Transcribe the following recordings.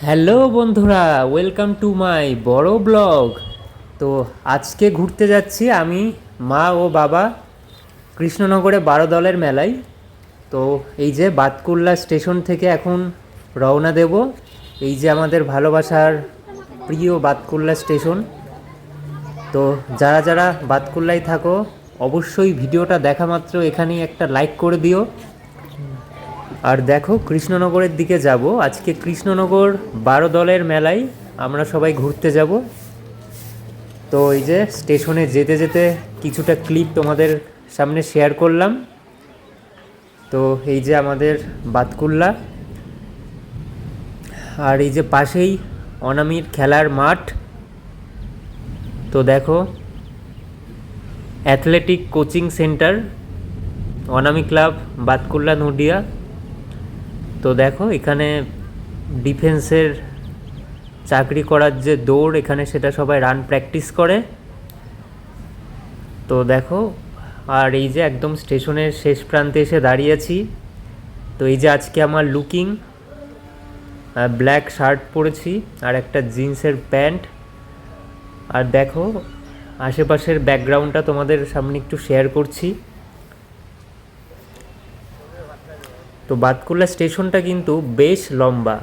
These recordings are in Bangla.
হ্যালো বন্ধুরা, ওয়েলকাম টু মাই বড় ব্লগ। তো আজকে ঘুরতে যাচ্ছি আমি, মা ও বাবা কৃষ্ণনগরে 12 দলের মেলায়। তো এই যে বাতকুল্লা স্টেশন থেকে এখন রওনা দেব। এই যে আমাদের ভালোবাসার প্রিয় বাতকুল্লা স্টেশন। তো যারা যারা বাতকুল্লায় থাকো অবশ্যই ভিডিওটা দেখা মাত্র এখানেই একটা লাইক করে দিও। আর দেখো কৃষ্ণনগরের দিকে যাব। আজকে কৃষ্ণনগর 12 দলের মেলায় আমরা সবাই ঘুরতে যাব। তো এই যে স্টেশনে যেতে যেতে কিছুটা ক্লিপ তোমাদের সামনে শেয়ার করলাম। তো এই যে আমাদের বাতকুল্লা, আর এই যে পাশেই অনামির খেলার মাঠ। তো দেখো athletic coaching centre, Anami club Batkulla Nadia. তো দেখো এখানে ডিফেন্সের চাকরি করার যে দৌড়, এখানে সেটা সবাই রান প্র্যাকটিস করে। তো দেখো, আর এই যে একদম স্টেশনের শেষ প্রান্তে এসে দাঁড়িয়েছি। তো এই যে আজকে আমার লুকিং, ব্ল্যাক শার্ট পরেছি আর একটা জিন্সের প্যান্ট। আর দেখো আশেপাশের ব্যাকগ্রাউন্ডটা তোমাদের সামনে একটু শেয়ার করছি। তো বাতকুল্লা স্টেশনটা কিন্তু বেশ লম্বা,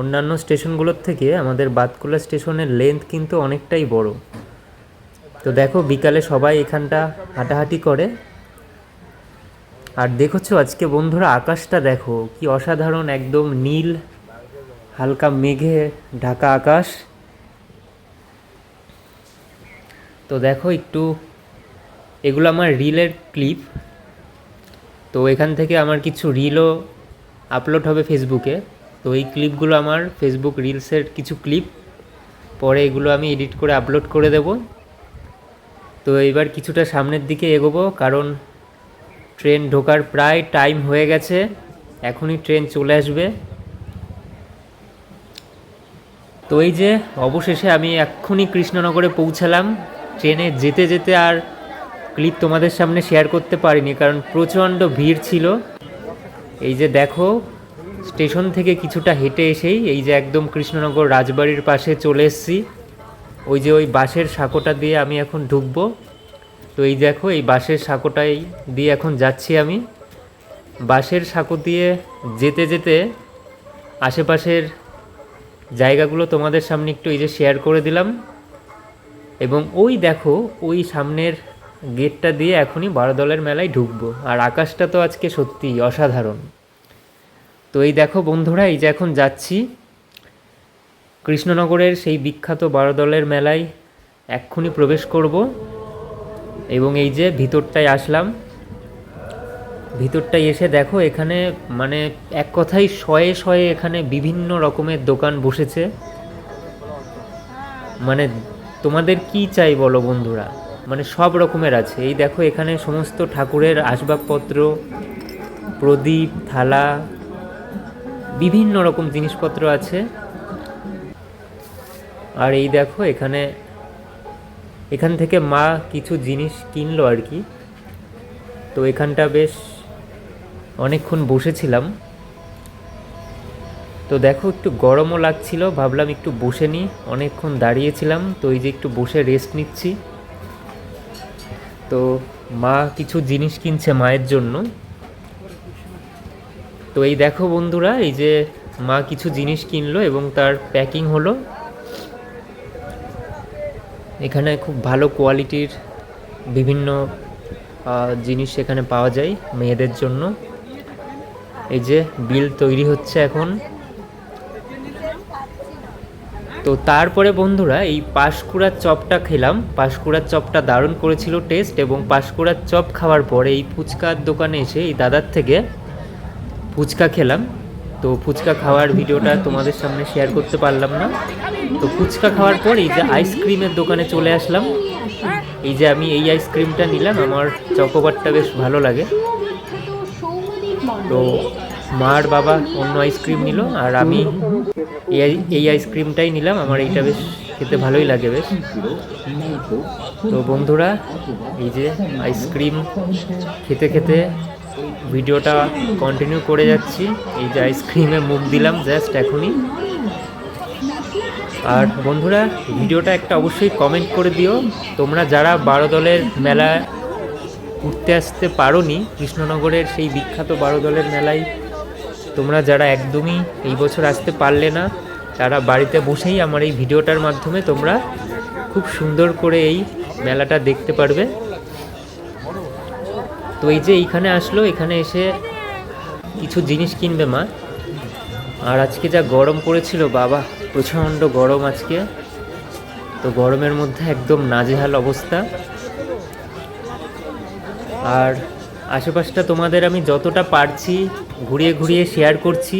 অন্যান্য স্টেশনগুলোর থেকে আমাদের বাতকুল্লা স্টেশনের লেন্থ কিন্তু অনেকটাই বড়। তো দেখো বিকালে সবাই এখানটা হাঁটাহাঁটি করে। আর দেখছো আজকে বন্ধুরা আকাশটা দেখো কি অসাধারণ, একদম নীল, হালকা মেঘে ঢাকা আকাশ। তো দেখো একটু, এগুলো আমার রিলের ক্লিপ। তো এখান থেকে আমার কিছু রিলও আপলোড হবে ফেসবুকে। তো এই ক্লিপগুলো আমার ফেসবুক রিলসের কিছু ক্লিপ, পরে এগুলো আমি এডিট করে আপলোড করে দেব। তো এবার কিছুটা সামনের দিকে এগোবো, কারণ ট্রেন ঢোকার প্রায় টাইম হয়ে গেছে, এখনই ট্রেন চলে আসবে। তো এই যে অবশেষে আমি এক্ষুনি কৃষ্ণনগরে পৌঁছালাম। ট্রেনে যেতে যেতে আর ক্লিপ তোমাদের সামনে শেয়ার করতে পারিনি, কারণ প্রচণ্ড ভিড় ছিল। এই যে দেখো স্টেশন থেকে কিছুটা হেঁটে এসেই এই যে একদম কৃষ্ণনগর রাজবাড়ির পাশে চলে এসেছি। ওই যে ওই বাঁশের সাঁকোটা দিয়ে আমি এখন ঢুকবো। তো এই দেখো এই বাঁশের সাঁকোটাই দিয়ে এখন যাচ্ছি আমি। বাঁশের সাঁকো দিয়ে যেতে যেতে আশেপাশের জায়গাগুলো তোমাদের সামনে একটু এই যে শেয়ার করে দিলাম। এবং ওই দেখো ওই সামনের গেটটা দিয়ে এখনই 12 দলের মেলায় ঢুকবো। আর আকাশটা তো আজকে সত্যিই অসাধারণ। তো এই দেখো বন্ধুরা, এই যে এখন যাচ্ছি কৃষ্ণনগরের সেই বিখ্যাত 12 দলের মেলায়, এক্ষুনি প্রবেশ করব। এবং এই যে ভিতরটায় আসলাম। ভিতরটায় এসে দেখো এখানে মানে এক কথাই শয়ে শয়ে এখানে বিভিন্ন রকমের দোকান বসেছে। মানে তোমাদের কি চাই বলো বন্ধুরা, মানে সব রকমের আছে। এই দেখো এখানে সমস্ত ঠাকুরের আসবাবপত্র, প্রদীপ, থালা, বিভিন্ন রকম জিনিসপত্র আছে। আর এই দেখো এখান থেকে মা কিছু জিনিস কিনলো আর কি। তো এখানটা বেশ অনেকক্ষণ বসেছিলাম। তো দেখো একটু গরমও লাগছিল, ভাবলাম একটু বসে নিই, অনেকক্ষণ দাঁড়িয়েছিলাম। তো এই যে একটু বসে রেস্ট নিচ্ছি। তো মা কিছু জিনিস কিনছে মায়ের জন্য। তো এই দেখো বন্ধুরা, এই যে মা কিছু জিনিস কিনলো এবং তার প্যাকিং হলো। এখানে খুব ভালো কোয়ালিটির বিভিন্ন জিনিস এখানে পাওয়া যায় মেয়েদের জন্য। এই যে বিল তৈরি হচ্ছে এখন। তো তারপরে বন্ধুরা এই পাঁশকুড়ার চপটা খেলাম। পাঁশকুড়ার চপটা দারুণ করেছিল টেস্ট। এবং পাঁশকুড়ার চপ খাওয়ার পরে এই ফুচকার দোকানে এসে এই দাদার থেকে ফুচকা খেলাম। তো ফুচকা খাওয়ার ভিডিওটা তোমাদের সামনে শেয়ার করতে পারলাম না। তো ফুচকা খাওয়ার পর এই যে আইসক্রিমের দোকানে চলে আসলাম। এই যে আমি এই আইসক্রিমটা নিলাম, আমার চকোবারটা বেশ ভালো লাগে। তো মার বাবা অন্য আইসক্রিম নিল, আর আমি এই আইসক্রিমটাই নিলাম। আমার এইটা বেশ খেতে ভালোই লাগে বেশ। তো বন্ধুরা এই যে আইসক্রিম খেতে খেতে ভিডিওটা কন্টিনিউ করে যাচ্ছি। এই যে আইসক্রিমে মুখ দিলাম জাস্ট এখনই। আর বন্ধুরা, ভিডিওটা একটা অবশ্যই কমেন্ট করে দিও, তোমরা যারা বারোদলের মেলা ঘুরতে আসতে পারোনি, কৃষ্ণনগরের সেই বিখ্যাত বারোদলের মেলায় তোমরা যারা একদমই এই বছর আসতে পারলে না, তারা বাড়িতে বসেই আমার এই ভিডিওটার মাধ্যমে তোমরা খুব সুন্দর করে এই মেলাটা দেখতে পারবে। তো এই যে এইখানে আসলো, এখানে এসে কিছু জিনিস কিনবে মা। আর আজকে যা গরম পড়েছিল বাবা, প্রচণ্ড গরম আজকে, তো গরমের মধ্যে একদম নাজেহাল অবস্থা। আর আশেপাশটা তোমাদের আমি যতটা পারছি ঘুরিয়ে ঘুরিয়ে শেয়ার করছি।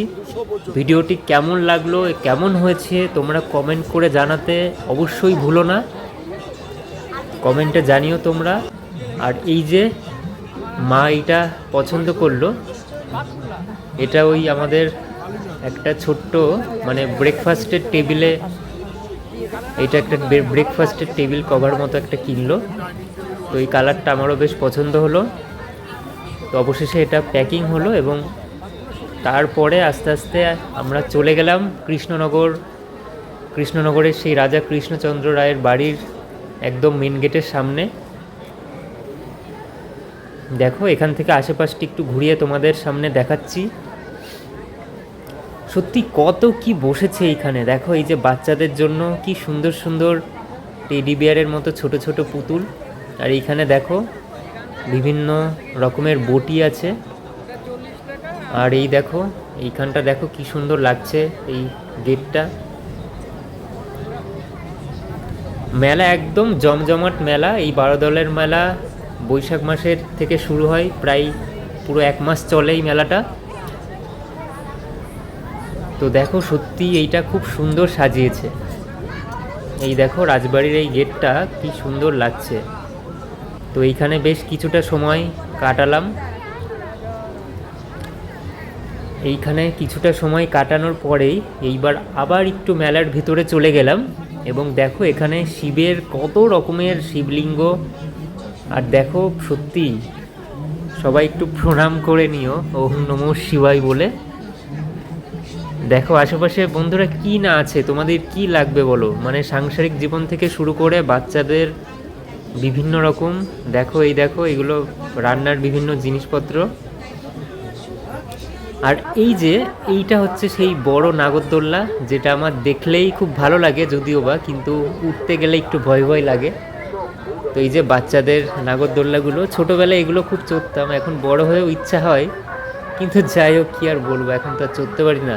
ভিডিওটি কেমন লাগলো, কেমন হয়েছে তোমরা কমেন্ট করে জানাতে অবশ্যই ভুলো না, কমেন্টে জানিও তোমরা। আর এই যে মা এইটা পছন্দ করলো, এটা ওই আমাদের একটা ছোট্ট মানে ব্রেকফাস্টের টেবিলে, এটা একটা ব্রেকফাস্টের টেবিল কভার মতো একটা কিনলো। তো এই কালারটা আমারও বেশ পছন্দ হলো। তো অবশেষে এটা প্যাকিং হলো এবং তারপরে আস্তে আস্তে আমরা চলে গেলাম কৃষ্ণনগরের সেই রাজা কৃষ্ণচন্দ্র রায়ের বাড়ির একদম মেন গেটের সামনে। দেখো এখান থেকে আশেপাশটি একটু ঘুরিয়ে তোমাদের সামনে দেখাচ্ছি। সত্যি কত কি বসেছে এইখানে, দেখো এই যে বাচ্চাদের জন্য কি সুন্দর সুন্দর টেডি বিয়ারের মতো ছোট ছোট পুতুল। আর এইখানে দেখো বিভিন্ন রকমের বটি আছে। আর এই দেখো এইখানটা দেখো কি সুন্দর লাগছে এই গেটটা। মেলা একদম জমজমাট মেলা। এই বারোদলের মেলা বৈশাখ মাসের থেকে শুরু হয়, প্রায় পুরো 1 মাস চলে এই মেলাটা। তো দেখো সত্যি এইটা খুব সুন্দর সাজিয়েছে। এই দেখো রাজবাড়ির এই গেটটা কি সুন্দর লাগছে। তো এইখানে বেশ কিছুটা সময় কাটালাম। এইখানে কিছুটা সময় কাটানোর পরেই এইবার আবার একটু মেলার ভিতরে চলে গেলাম এবং দেখো এখানে শিবের কত রকমের শিবলিঙ্গ। আর দেখো সত্যি সবাই একটু প্রণাম করে নিও ওম নমঃ শিবায় বলে। দেখো আশেপাশে বন্ধুরা কি না আছে, তোমাদের কি লাগবে বলো, মানে সাংসারিক জীবন থেকে শুরু করে বাচ্চাদের বিভিন্ন রকম। দেখো এই দেখো এগুলো রান্নার বিভিন্ন জিনিসপত্র। আর এই যে এইটা হচ্ছে সেই বড় নাগরদোল্লা, যেটা আমার দেখলেই খুব ভালো লাগে, যদিও বা কিন্তু উঠতে গেলে একটু ভয় ভয় লাগে। তো এই যে বাচ্চাদের নাগরদোল্লাগুলো, ছোটোবেলায় এগুলো খুব চড়তাম, এখন বড় হয়েও ইচ্ছা হয়, কিন্তু যাই হোক কী আর বলবো, এখন তো আর চড়তে পারি না।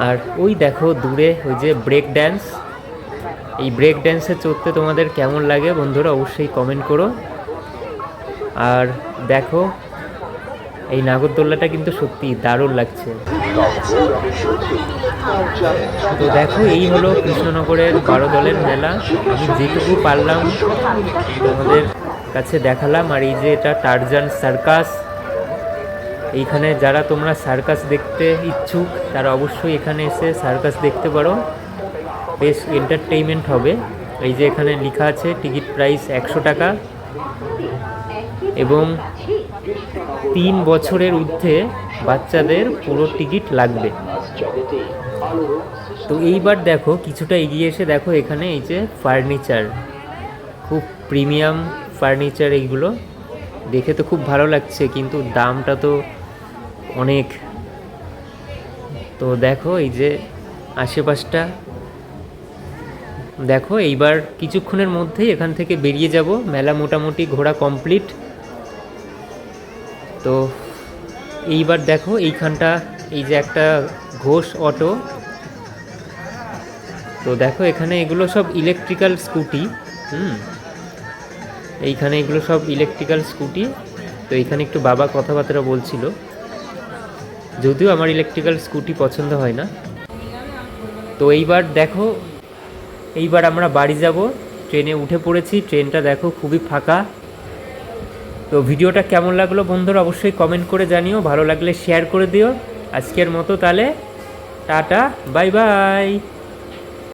আর ওই দেখো দূরে ওই যে ব্রেক ড্যান্স, এই ব্রেক ড্যান্সে চড়তে তোমাদের কেমন লাগে বন্ধুরা অবশ্যই কমেন্ট করো। আর দেখো এই নাগরদোল্লাটা কিন্তু সত্যি দারুণ লাগছে। তো দেখো এই হলো কৃষ্ণনগরের বারোদলের মেলা। আমি যেটুকু পারলাম তোমাদের কাছে দেখালাম। আর এই যে এটা টারজান সার্কাস, এইখানে যারা তোমরা সার্কাস দেখতে ইচ্ছুক তারা অবশ্যই এখানে এসে সার্কাস দেখতে পারো, বেশ এন্টারটেইনমেন্ট হবে। এই যে এখানে লেখা আছে টিকিট প্রাইস 100 টাকা এবং 3 বছরের ঊর্ধ্বে বাচ্চাদের পুরো টিকিট লাগবে। তো এইবার দেখো কিছুটা এগিয়ে এসে দেখো এখানে এই যে ফার্নিচার, খুব প্রিমিয়াম ফার্নিচার, এইগুলো দেখে তো খুব ভালো লাগছে, কিন্তু দামটা তো অনেক। তো দেখো এই যে আশেপাশটা দেখো। এইবার কিছুক্ষণের মধ্যেই এখান থেকে বেরিয়ে যাব, মেলা মোটামুটি ঘোরা কমপ্লিট। তো এইবার দেখো এইখানটা এই যে একটা ঘোষ অটো। তো দেখো এখানে এগুলো সব ইলেকট্রিক্যাল স্কুটি। এইখানে এগুলো সব ইলেকট্রিক্যাল স্কুটি। তো এইখানে একটু বাবা কথাবার্তা বলছিল, যদিও আমার ইলেকট্রিক্যাল স্কুটি পছন্দ হয় না। তো এইবার দেখো এইবার আমরা বাড়ি যাব, ট্রেনে উঠে পড়েছি। ট্রেনটা দেখো খুবই ফাঁকা। তো ভিডিওটা কেমন লাগলো বন্ধুরা অবশ্যই কমেন্ট করে জানিও, ভালো লাগলে শেয়ার করে দিও। আজকের মতো তাহলে টাটা, বাই বাই।